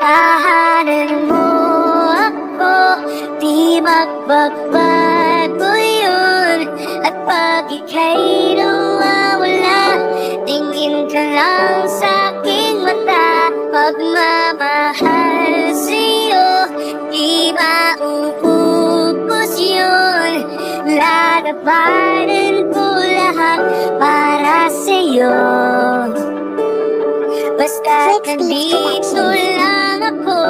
Tahanan mo ako, di magbabago yun. At pag ika'y nawawala, tingin ka lang sa aking mata. Pagmamahal sa'yo, di mauubos yun. Lalabanan ko lahat para sa'yo. Basta nandito lang ako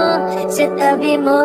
sa tabi mo.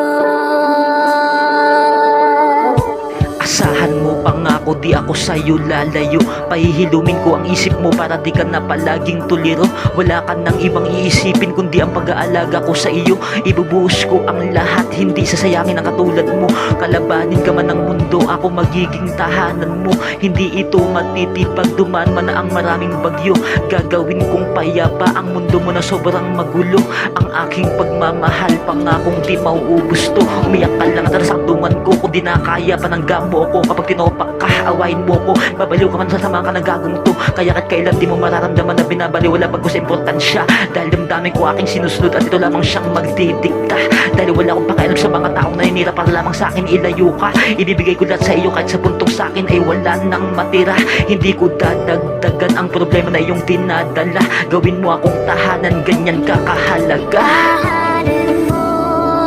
Asahan mo pangako di ako sa'yo lalayo. Pahihilumin ko ang isip mo para di ka na palaging tuliro. Wala ka nang ibang iisipin kundi ang pag-aalaga ko sa iyo. Ibubuhos ko ang lahat, hindi sasayangin ang katulad mo. Kalabanin ka man ng mundo, ako magiging tahanan mo. Hindi ito matitipag, dumaan man na ang maraming bagyo. Gagawin kong payapa ang mundo mo na sobrang magulo. Ang aking pagmamahal, pangakong di mauubos to. Umiyak ka lang at nasaktuman ko kung di na kaya panangga mo ko. Kapag tinopak ka, awain mo ko. Babaliw ka man sa sama ka na gagong to. Kaya kahit kailan di mo mararamdaman na binabaliwala pag ko sa importansya. Dahil damdamin ko aking sinusunod at ito lamang siyang magdidikta. Dahil wala akong pakialam sa mga taong naninira para lamang sa akin ilayo ka. Ibibigay ko lahat sa iyo kahit sa puntong sa akin ay wala nang matira. Hindi ko dadagdagan ang problema na iyong dinadala. Gawin mo akong tahanan, ganyan ka kahalaga. Tahanan mo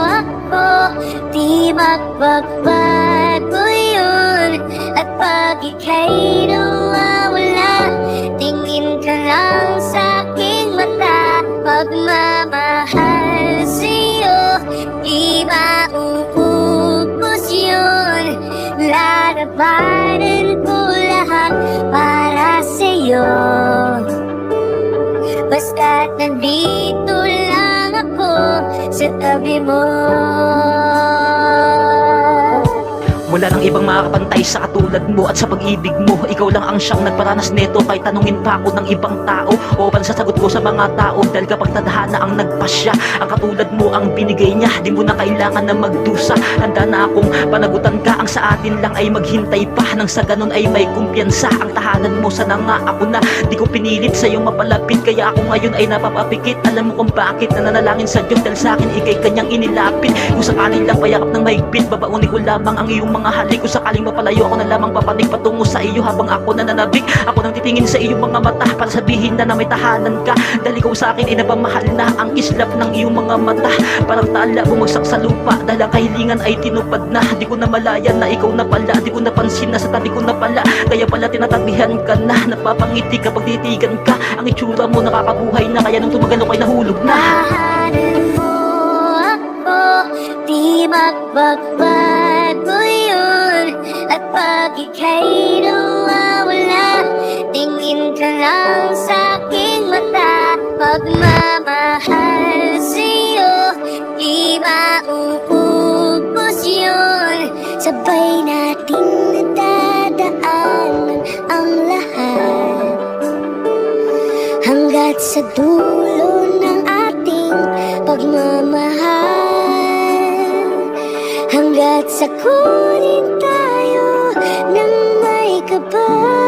ako, di magbabago yun. At pag ika'y nawawala, tingin ka lang sa aking mata. Pagmamahal sa'yo, di mauubos yun. Lalabanan ko lahat para sa'yo. Basta't nandito lang ako sa tabi mo. Wala nang ibang makakapantay sa katulad mo at sa pag-ibig mo. Ikaw lang ang siyang nagparanas nito kahit tanungin pa ako ng ibang tao. O pansasagot ko sa mga tao dahil kapag tadhana ang nagpasya. Ang katulad mo ang binigay niya, di mo na kailangan na magdusa. Handa na akong panagutan ka, ang sa atin lang ay maghintay pa. Nang sa ganun ay may kumpiyansa. Ang tahanan mo sana nga ako na. Di ko pinilit sa iyong mapalapit, kaya ako ngayon ay napapapikit. Alam mo kung bakit, nananalangin sa Diyos dahil sa akin ikay kanyang inilapit. Kung sakaling lang payakap ng mahigpit, babaunin ko lamang ang iyong mga halik. Kung sakaling mapalayo ako na lamang papanig patungo sa iyo habang ako nananabik. Ako nang titingin sa iyong mga mata para sabihin na may tahanan ka. Dahil ikaw sa akin ay napamahal na. Ang islap ng iyong mga mata parang tala bumagsak sa lupa. Dahil ang kahilingan ay tinupad na. Di ko na malaya na ikaw na pala. Di ko napansin na sa tabi ko na pala. Kaya pala tinatabihan ka na. Napapangiti kapag titigan ka. Ang itsura mo nakakabuhay na. Kaya nung tumagal ako ay nahulog na. Tahanan mo ako, di magbabago yun. At pag ika'y nawawala, tingin ka lang sa aking mata. Pagmamahal sa'yo, di mauubos yun. Sabay nating nadadaanan ang lahat hanggat sa dulo ng ating pagmamahal. Hanggat sa kunin tayo ng may kapal.